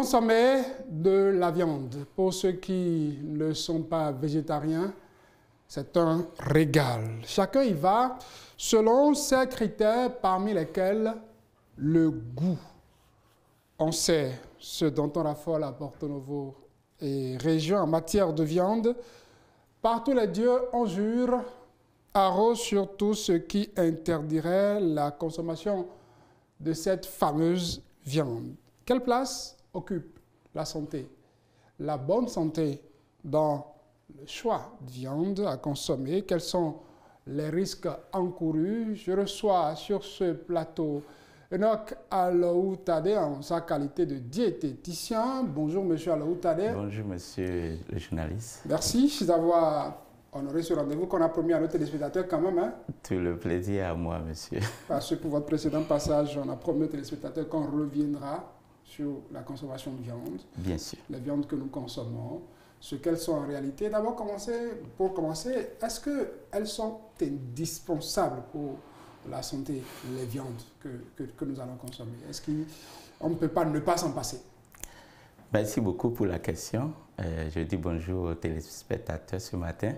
Consommer de la viande, pour ceux qui ne sont pas végétariens, c'est un régal. Chacun y va selon ses critères, parmi lesquels le goût. On sait ce dont on raffole à Porto Novo et région en matière de viande. Partout les dieux, on jure, arrose sur tout ce qui interdirait la consommation de cette fameuse viande. Quelle place occupe la santé, la bonne santé dans le choix de viande à consommer? Quels sont les risques encourus? Je reçois sur ce plateau Enoch Aloutade en sa qualité de diététicien. Bonjour Monsieur Aloutade. Bonjour Monsieur le journaliste. Merci d'avoir honoré ce rendez-vous qu'on a promis à nos téléspectateurs quand même. Hein? Tout le plaisir à moi, monsieur. Parce que pour votre précédent passage, on a promis aux téléspectateurs qu'on reviendra sur la consommation de viande. Bien sûr. Les viandes que nous consommons, ce qu'elles sont en réalité. D'abord, pour commencer, est-ce qu'elles sont indispensables pour la santé, les viandes que nous allons consommer? Est-ce qu'on ne peut pas ne pas s'en passer? Merci beaucoup pour la question. Je dis bonjour aux téléspectateurs ce matin.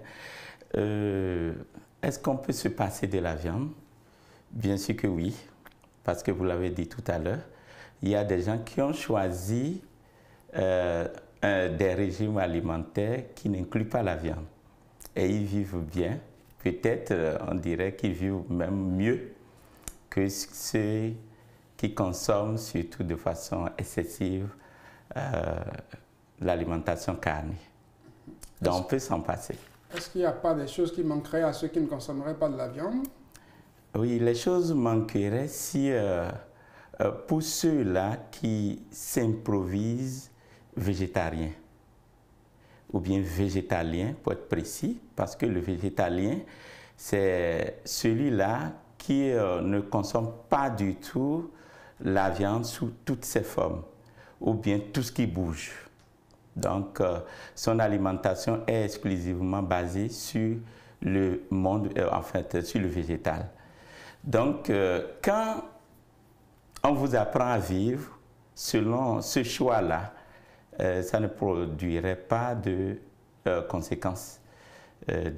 Est-ce qu'on peut se passer de la viande? Bien sûr que oui, parce que vous l'avez dit tout à l'heure, il y a des gens qui ont choisi des régimes alimentaires qui n'incluent pas la viande. Et ils vivent bien. Peut-être, on dirait qu'ils vivent même mieux que ceux qui consomment, surtout de façon excessive, l'alimentation carnée. Donc, on peut s'en passer. Est-ce qu'il n'y a pas des choses qui manqueraient à ceux qui ne consommeraient pas de la viande? Oui, les choses manqueraient si, pour ceux-là qui s'improvisent végétariens, ou bien végétalien, pour être précis, parce que le végétalien, c'est celui-là qui ne consomme pas du tout la viande sous toutes ses formes, ou bien tout ce qui bouge. Donc, son alimentation est exclusivement basée sur le monde, en fait, sur le végétal. Donc, quand on vous apprend à vivre selon ce choix-là, ça ne produirait pas de conséquences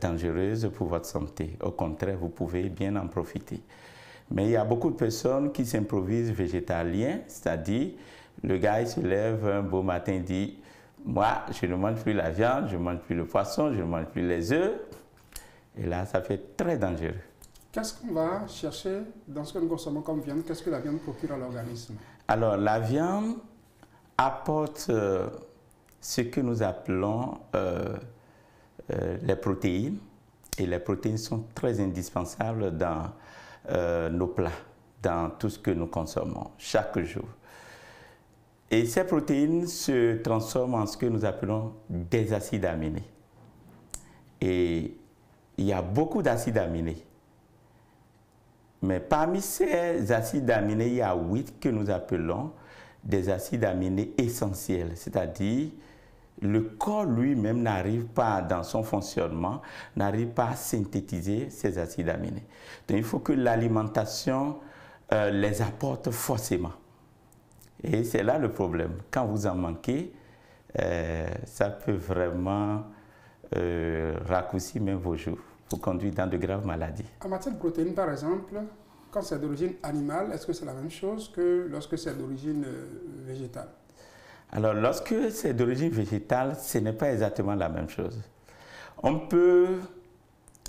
dangereuses pour votre santé. Au contraire, vous pouvez bien en profiter. Mais il y a beaucoup de personnes qui s'improvisent végétaliens, c'est-à-dire le gars il se lève un beau matin et dit « Moi, je ne mange plus la viande, je ne mange plus le poisson, je ne mange plus les œufs. » Et là, ça fait très dangereux. Qu'est-ce qu'on va chercher dans ce que nous consommons comme viande? Qu'est-ce que la viande procure à l'organisme? Alors, la viande apporte ce que nous appelons les protéines. Et les protéines sont très indispensables dans nos plats, dans tout ce que nous consommons chaque jour. Et ces protéines se transforment en ce que nous appelons des acides aminés. Et il y a beaucoup d'acides aminés. Mais parmi ces acides aminés, il y a 8 que nous appelons des acides aminés essentiels, c'est-à-dire le corps lui-même n'arrive pas dans son fonctionnement, n'arrive pas à synthétiser ces acides aminés. Donc il faut que l'alimentation les apporte forcément. Et c'est là le problème. Quand vous en manquez, ça peut vraiment raccourcir même vos jours, vous conduire dans de graves maladies. En matière de protéines, par exemple, quand c'est d'origine animale, est-ce que c'est la même chose que lorsque c'est d'origine végétale? Alors, lorsque c'est d'origine végétale, ce n'est pas exactement la même chose. On peut,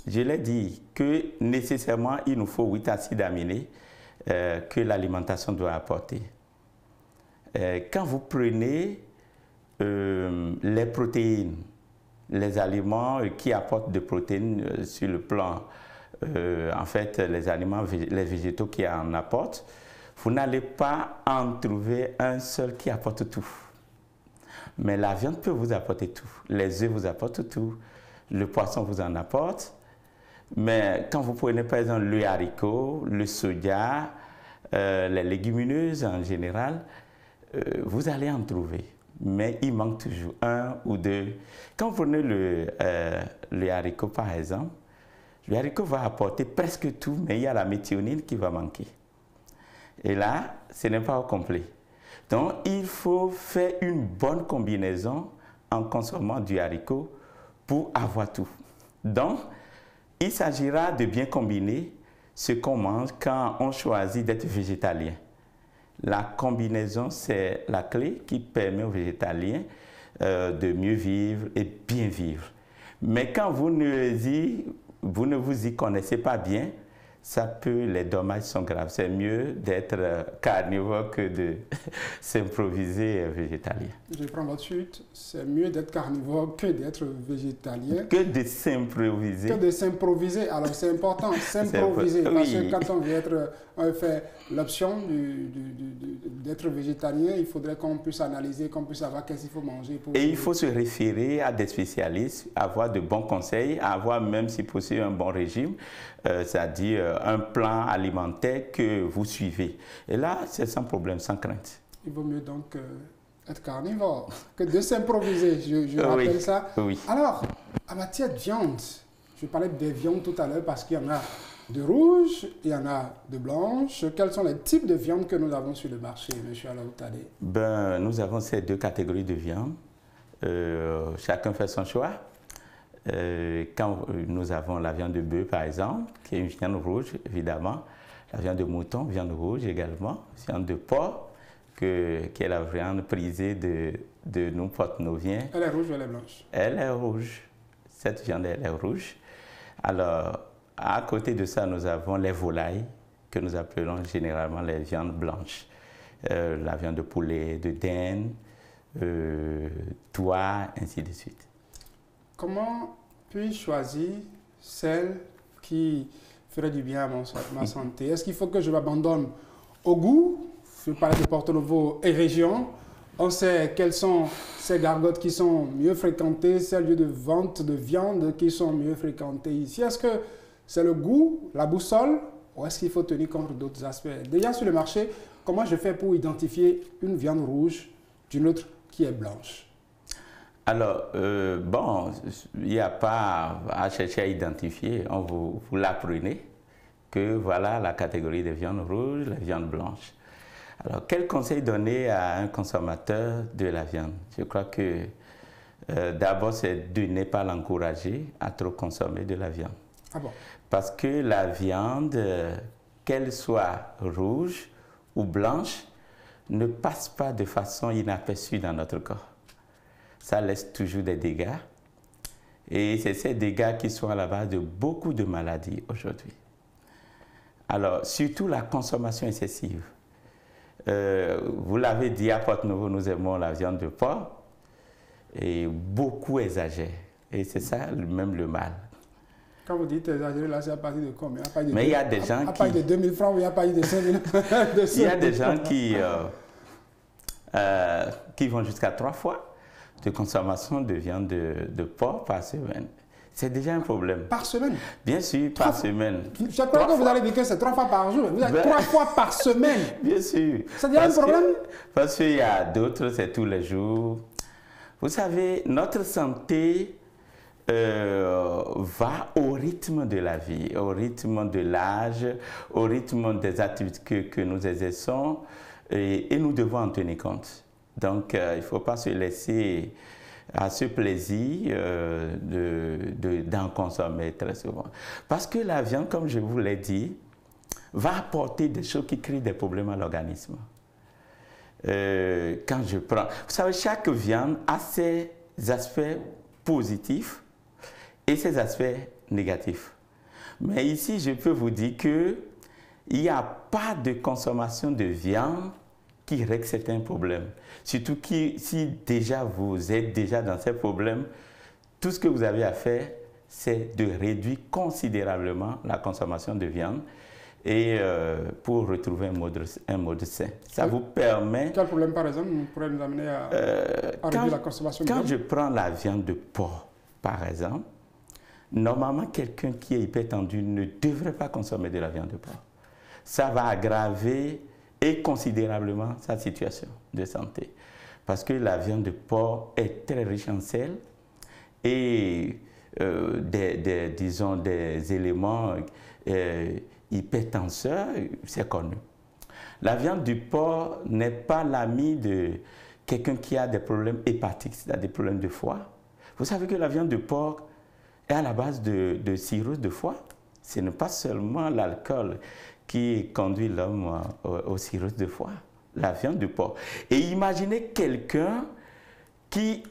je l'ai dit, que nécessairement, il nous faut 8 acides aminés que l'alimentation doit apporter. Quand vous prenez les protéines, les aliments qui apportent des protéines sur le plan, en fait, les aliments, les végétaux qui en apportent, vous n'allez pas en trouver un seul qui apporte tout. Mais la viande peut vous apporter tout. Les œufs vous apportent tout. Le poisson vous en apporte. Mais quand vous prenez par exemple le haricot, le soja, les légumineuses en général, vous allez en trouver. Mais il manque toujours un ou deux. Quand vous prenez le haricot par exemple, le haricot va apporter presque tout, mais il y a la méthionine qui va manquer. Et là, ce n'est pas au complet. Donc, il faut faire une bonne combinaison en consommant du haricot pour avoir tout. Donc, il s'agira de bien combiner ce qu'on mange quand on choisit d'être végétalien. La combinaison, c'est la clé qui permet aux végétaliens de mieux vivre et bien vivre. Mais quand vous ne vous y connaissez pas bien, les dommages sont graves. C'est mieux d'être carnivore que de s'improviser végétalien. Je prends votre suite. C'est mieux d'être carnivore que d'être végétalien. Que de s'improviser. Que de s'improviser. Alors c'est important, s'improviser. Parce que quand on fait l'option d'être végétalien, il faudrait qu'on puisse analyser, qu'on puisse savoir qu'est-ce qu'il faut manger. Et il faut se référer à des spécialistes, avoir de bons conseils, avoir même si possible un bon régime, c'est-à-dire un plan alimentaire que vous suivez. Et là, c'est sans problème, sans crainte. Il vaut mieux donc être carnivore que de s'improviser, je rappelle ça. Oui. Alors, en matière de viande, je parlais des viandes tout à l'heure parce qu'il y en a de rouges, il y en a de blanches. Quels sont les types de viande que nous avons sur le marché, M. Alaoutadé? Nous avons ces deux catégories de viande. Chacun fait son choix. Quand nous avons la viande de bœuf, par exemple, qui est une viande rouge, évidemment, la viande de mouton, viande rouge également, viande de porc, qui est la viande prisée de nous porte-noviens. Elle est rouge ou elle est blanche? Elle est rouge. Cette viande, elle est rouge. Alors, à côté de ça, nous avons les volailles, que nous appelons généralement les viandes blanches. La viande de poulet, de dinde, d'oie, ainsi de suite. Comment puis-je choisir celle qui ferait du bien à ma santé? Est-ce qu'il faut que je m'abandonne au goût? Je parle de Porto-Novo et région. On sait quelles sont ces gargotes qui sont mieux fréquentées, ces lieux de vente de viande qui sont mieux fréquentés ici. Est-ce que c'est le goût, la boussole, ou est-ce qu'il faut tenir compte d'autres aspects? Déjà sur le marché, comment je fais pour identifier une viande rouge d'une autre qui est blanche? Alors, il n'y a pas à chercher à identifier. Vous l'apprenez que voilà la catégorie des viandes rouges, les viandes blanches. Alors, quel conseil donner à un consommateur de la viande? Je crois que d'abord, c'est de ne pas l'encourager à trop consommer de la viande. Ah bon? Parce que la viande, qu'elle soit rouge ou blanche, ne passe pas de façon inaperçue dans notre corps. Ça laisse toujours des dégâts. Et c'est ces dégâts qui sont à la base de beaucoup de maladies aujourd'hui. Alors, surtout la consommation excessive. Vous l'avez dit, à Porto-Novo, nous aimons la viande de porc. Et beaucoup exagèrent. Et c'est ça même le mal. Quand vous dites exagérer, là, c'est à partir de combien? Mais il y a des gens qui... À partir de 2000 francs ou à partir de 5000 Il y a des gens qui vont jusqu'à 3 fois de consommation de viande de porc par semaine. C'est déjà un problème. Par semaine? Bien sûr, par semaine. Je crois que vous allez dire que c'est 3 fois par jour. Vous avez 3 fois par semaine. Bien sûr. C'est déjà un problème? Parce qu'il y a d'autres, c'est tous les jours. Vous savez, notre santé va au rythme de la vie, au rythme de l'âge, au rythme des activités que nous exerçons et nous devons en tenir compte. Donc, il ne faut pas se laisser à ce plaisir d'en consommer très souvent. Parce que la viande, comme je vous l'ai dit, va apporter des choses qui créent des problèmes à l'organisme. Quand je prends... Vous savez, chaque viande a ses aspects positifs et ses aspects négatifs. Mais ici, je peux vous dire qu'il n'y a pas de consommation de viande qui règle certains problèmes. Surtout si déjà vous êtes déjà dans ces problèmes, tout ce que vous avez à faire, c'est de réduire considérablement la consommation de viande et pour retrouver un mode sain. Ça vous permet... Quel problème, par exemple, pourrait nous amener à réduire la consommation de viande? Quand je prends la viande de porc, par exemple, normalement, quelqu'un qui est hypertendu ne devrait pas consommer de la viande de porc. Ça va aggraver et considérablement sa situation de santé. Parce que la viande de porc est très riche en sel et disons des éléments hypertenseurs, c'est connu. La viande du porc n'est pas l'ami de quelqu'un qui a des problèmes hépatiques, c'est-à-dire des problèmes de foie. Vous savez que la viande de porc est à la base de cirrhose de foie. Ce n'est pas seulement l'alcool qui conduit l'homme aux cirrhoses de foie. La viande de porc. Et imaginez quelqu'un qui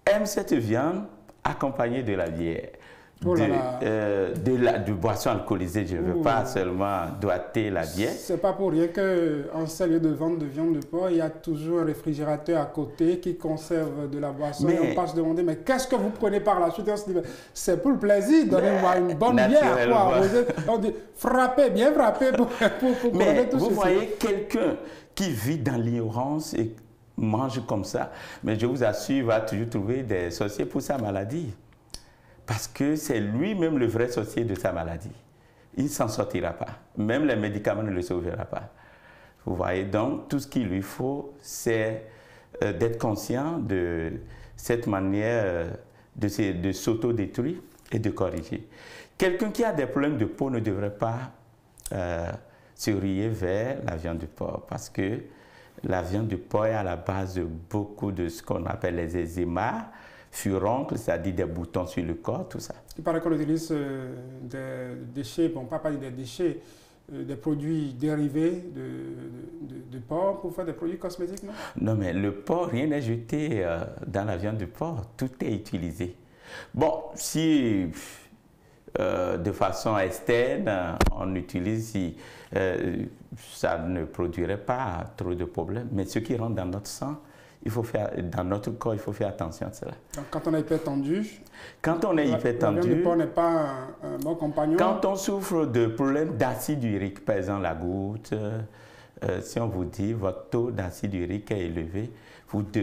aime cette viande accompagnée de la bière. Oh de boissons alcoolisées. Je ne veux pas seulement doiter la bière. C'est pas pour rien qu'en ces lieux de vente de viande de porc, il y a toujours un réfrigérateur à côté qui conserve de la boisson. Et on passe demander, mais qu'est-ce que vous prenez par la suite? On se dit, c'est pour le plaisir, donnez-moi une bonne bière pour arroser. On dit, frappez, bien frappez pour mais tout vous voyez quelqu'un qui vit dans l'ignorance et mange comme ça, mais je vous assure, il va toujours trouver des sorciers pour sa maladie. Parce que c'est lui-même le vrai sorcier de sa maladie. Il ne s'en sortira pas. Même les médicaments ne le sauveront pas. Vous voyez, donc tout ce qu'il lui faut, c'est d'être conscient de cette manière de s'auto-détruire et de corriger. Quelqu'un qui a des problèmes de peau ne devrait pas se rier vers la viande de porc, parce que la viande de porc est à la base de beaucoup de ce qu'on appelle les eczémas, furoncles, c'est-à-dire des boutons sur le corps, tout ça. Il paraît qu'on utilise des déchets, bon, pas des déchets, des produits dérivés de porc pour faire des produits cosmétiques, non? Non, mais le porc, rien n'est jeté dans la viande de porc, tout est utilisé. Bon, si de façon externe, on utilise, ça ne produirait pas trop de problèmes, mais ce qui rentre dans notre sang, il faut faire, dans notre corps, il faut faire attention à cela. Donc, quand on est hypertendu, la viande de porc n'est pas un bon compagnon. Quand on souffre de problèmes d'acide urique, par exemple la goutte, si on vous dit votre taux d'acide urique est élevé,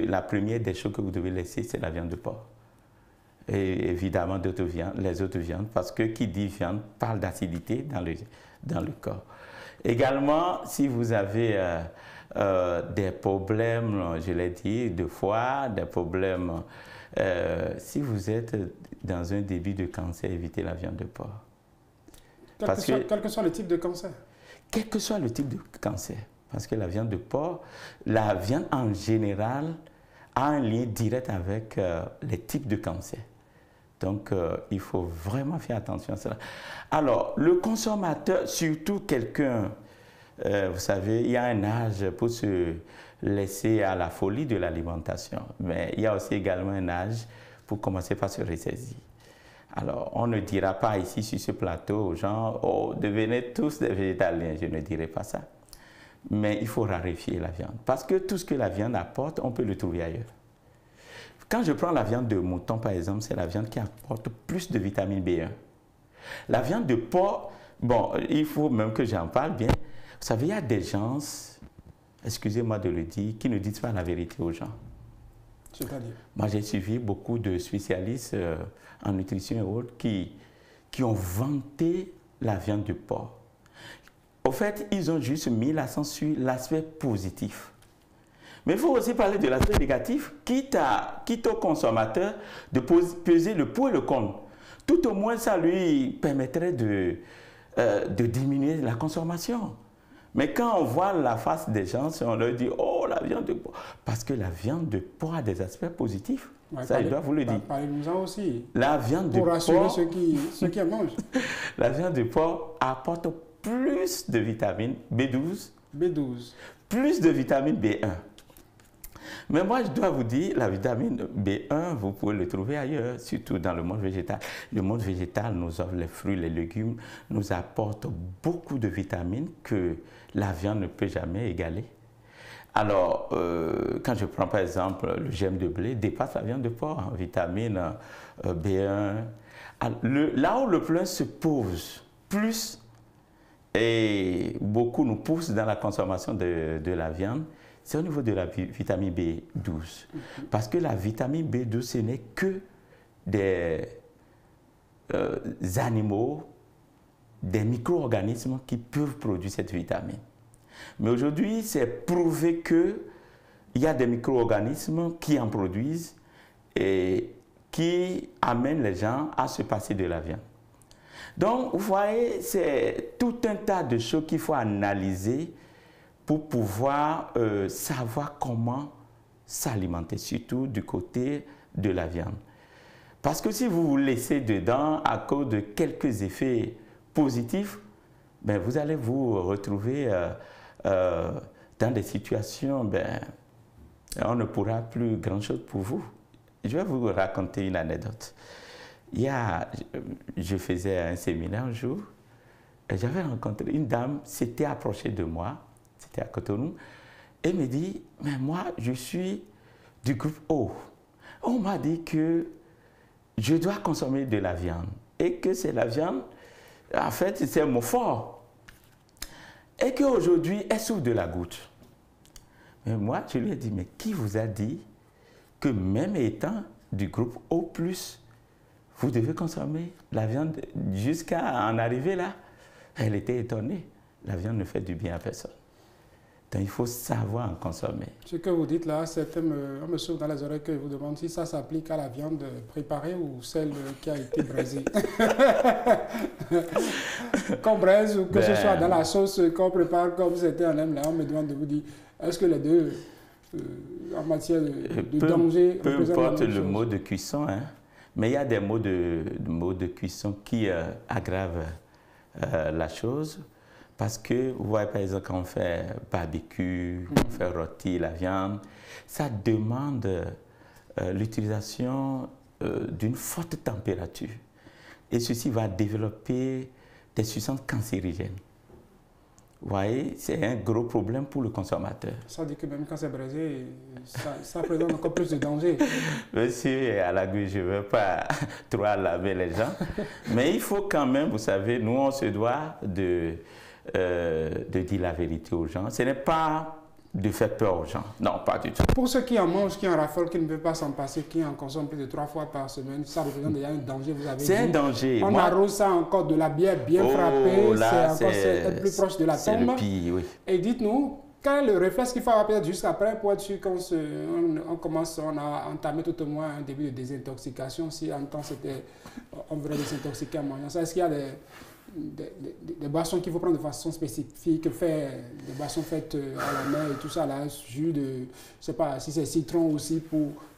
la première des choses que vous devez laisser, c'est la viande de porc. Et évidemment les autres viandes, parce que qui dit viande parle d'acidité dans le corps. Également, si vous avez des problèmes, je l'ai dit, de foie, des problèmes, si vous êtes dans un début de cancer, évitez la viande de porc. Quel que soit le type de cancer. Quel que soit le type de cancer. Parce que la viande de porc, la viande en général a un lien direct avec les types de cancer. Donc, il faut vraiment faire attention à cela. Alors, le consommateur, surtout quelqu'un, vous savez, il y a un âge pour se laisser à la folie de l'alimentation, mais il y a aussi également un âge pour commencer par se ressaisir. Alors, on ne dira pas ici sur ce plateau aux gens, oh, devenez tous des végétaliens, je ne dirai pas ça. Mais il faut raréfier la viande, parce que tout ce que la viande apporte, on peut le trouver ailleurs. Quand je prends la viande de mouton, par exemple, c'est la viande qui apporte plus de vitamine B1. La viande de porc, bon, il faut même que j'en parle bien. Vous savez, il y a des gens, excusez-moi de le dire, qui ne disent pas la vérité aux gens. C'est-à-dire? Moi, j'ai suivi beaucoup de spécialistes en nutrition et autres qui ont vanté la viande de porc. Au fait, ils ont juste mis l'accent sur l'aspect positif. Mais il faut aussi parler de l'aspect négatif, quitte au consommateur de peser le pour et le contre. Tout au moins, ça lui permettrait de diminuer la consommation. Mais quand on voit la face des gens, on leur dit « Oh, la viande de porc !» Parce que la viande de porc a des aspects positifs. Ouais, ça, je dois vous le dire. Parlez-nous-en aussi. La viande de porc, rassurer ceux qui en mangent. La viande de porc apporte plus de vitamine B12. B12. Plus de vitamine B1. Mais moi, je dois vous dire, la vitamine B1, vous pouvez le trouver ailleurs, surtout dans le monde végétal. Le monde végétal nous offre les fruits, les légumes, nous apporte beaucoup de vitamines que la viande ne peut jamais égaler. Alors, quand je prends par exemple le germe de blé, dépasse la viande de porc en vitamine B1. Alors, là où le problème se pose plus, et beaucoup nous poussent dans la consommation de la viande, c'est au niveau de la vitamine B12. Parce que la vitamine B12, ce n'est que des animaux, des micro-organismes qui peuvent produire cette vitamine. Mais aujourd'hui, c'est prouvé qu'il y a des micro-organismes qui en produisent et qui amènent les gens à se passer de la viande. Donc, vous voyez, c'est tout un tas de choses qu'il faut analyser pour pouvoir savoir comment s'alimenter, surtout du côté de la viande. Parce que si vous vous laissez dedans à cause de quelques effets positifs, ben vous allez vous retrouver dans des situations, ben, on ne pourra plus grand-chose pour vous. Je vais vous raconter une anecdote. Je faisais un séminaire un jour, et j'avais rencontré une dame, s'était approchée de moi, c'était à Cotonou, et me dit, mais moi, je suis du groupe O. On m'a dit que je dois consommer de la viande, et que c'est la viande, en fait, c'est un mot fort. Et qu'aujourd'hui, elle souffre de la goutte. Mais moi, je lui ai dit, mais qui vous a dit que même étant du groupe O+, vous devez consommer la viande jusqu'à en arriver là? Elle était étonnée. La viande ne fait du bien à personne. Donc il faut savoir en consommer. Ce que vous dites là, on me souffle dans les oreilles que je vous demande si ça s'applique à la viande préparée ou celle qui a été braisée. Qu'on braise ou que ce soit dans la sauce qu'on prépare comme c'était en aime là, on me demande de vous dire, est-ce que les deux, en matière de danger... Peu importe le mode de cuisson, hein, mais il y a des modes de cuisson qui aggravent la chose. Parce que, vous voyez, par exemple, quand on fait barbecue, on fait rôti la viande, ça demande l'utilisation d'une forte température. Et ceci va développer des substances cancérigènes. Vous voyez, c'est un gros problème pour le consommateur. Ça dit que même quand c'est braisé, ça présente encore plus de danger. Monsieur, à la gueule, je ne veux pas trop alarmer les gens. Mais il faut quand même, vous savez, nous, on se doit de dire la vérité aux gens. Ce n'est pas de faire peur aux gens. Non, pas du tout. Pour ceux qui en mangent, qui en raffolent, qui ne peuvent pas s'en passer, qui en consomment plus de 3 fois par semaine, ça représente déjà un danger, vous avez dit. C'est un danger. On arrose ça encore de la bière bien frappée, c'est plus proche de la tombe. C'est le pire, oui. Et dites-nous, quel est le réflexe qu'il faut avoir peut-être jusqu'après pour être sûr qu'on on a entamé tout au moins un début de désintoxication, si en temps on voudrait désintoxiquer en mangeant ça. Est-ce qu'il y a des boissons qu'il faut prendre de façon spécifique, des boissons faites à la main et tout ça, là, jus de, je ne sais pas si c'est citron aussi,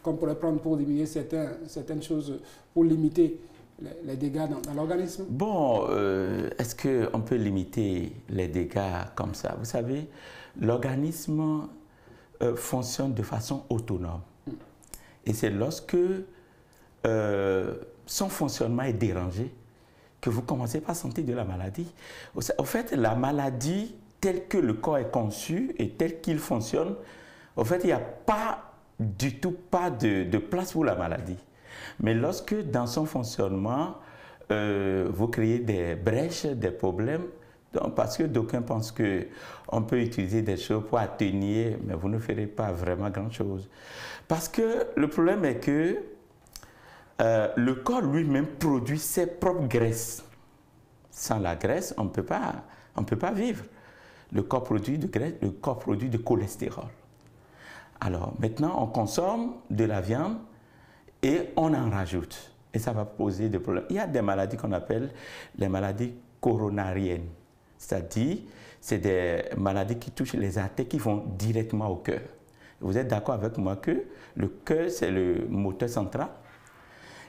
qu'on pourrait prendre pour diminuer certaines choses, pour limiter les dégâts dans l'organisme? Bon, est-ce qu'on peut limiter les dégâts comme ça? Vous savez, l'organisme fonctionne de façon autonome. Et c'est lorsque son fonctionnement est dérangé que vous commencez par sentir de la maladie. En fait, la maladie, telle que le corps est conçu et tel qu'il fonctionne, en fait, il n'y a pas du tout de place pour la maladie. Mais lorsque dans son fonctionnement, vous créez des brèches, des problèmes, donc, parce que d'aucuns pensent qu'on peut utiliser des choses pour atténuer, mais vous ne ferez pas vraiment grand-chose. Parce que le problème est que le corps lui-même produit ses propres graisses. Sans la graisse, on ne peut pas vivre. Le corps produit de graisse, le corps produit de cholestérol. Alors maintenant, on consomme de la viande et on en rajoute. Et ça va poser des problèmes. Il y a des maladies qu'on appelle les maladies coronariennes. C'est-à-dire, c'est des maladies qui touchent les artères qui vont directement au cœur. Vous êtes d'accord avec moi que le cœur, c'est le moteur central?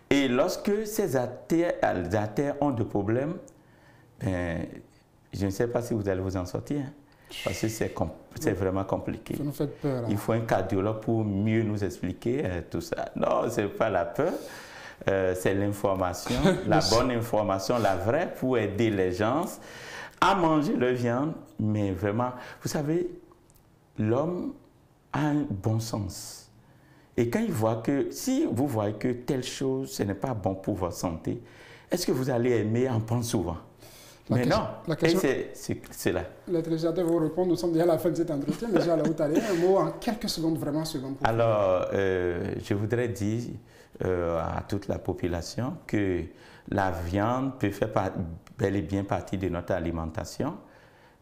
Et lorsque ces artères ont des problèmes, ben, je ne sais pas si vous allez vous en sortir, hein, parce que c'est vraiment compliqué. Ça nous fait peur. Là. Il faut un cardiologue pour mieux nous expliquer tout ça. Non, ce n'est pas la peur, c'est l'information, la bonne information, la vraie, pour aider les gens à manger leur viande. Mais vraiment, vous savez, l'homme a un bon sens. Et quand il voit que, si vous voyez que telle chose, ce n'est pas bon pour votre santé, est-ce que vous allez aimer en prendre souvent? Mais non, c'est là. Les téléspectateurs vont répondre, nous sommes déjà à la fin de cet entretien, déjà là où tu allais, un mot en quelques secondes, vraiment secondes. Alors, je voudrais dire à toute la population que la viande peut faire bel et bien partie de notre alimentation,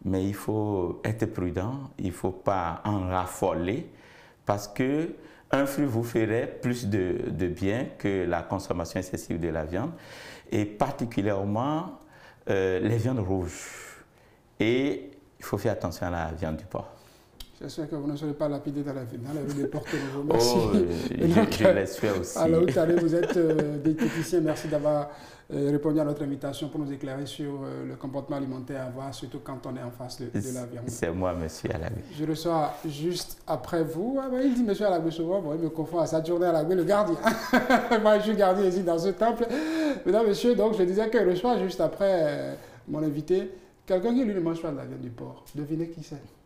mais il faut être prudent, il ne faut pas en raffoler, parce que un fruit vous ferait plus de bien que la consommation excessive de la viande, et particulièrement les viandes rouges. Et il faut faire attention à la viande du porc. J'espère que vous ne serez pas lapidé dans la rue des Porto Novo. Merci. Oh, je l'espère aussi. Alors, vous êtes diététicien. Merci d'avoir répondu à notre invitation pour nous éclairer sur le comportement alimentaire à avoir, surtout quand on est en face de la viande. C'est moi, monsieur Alagui. Je reçois juste après vous. Ah ben, il dit monsieur Alagui souvent, bon, il me confond à sa journée Alagui, le gardien. Moi, je suis gardien ici dans ce temple. Mesdames, messieurs, donc je disais que je reçois juste après mon invité quelqu'un qui lui ne mange pas de la viande du porc. Devinez qui c'est?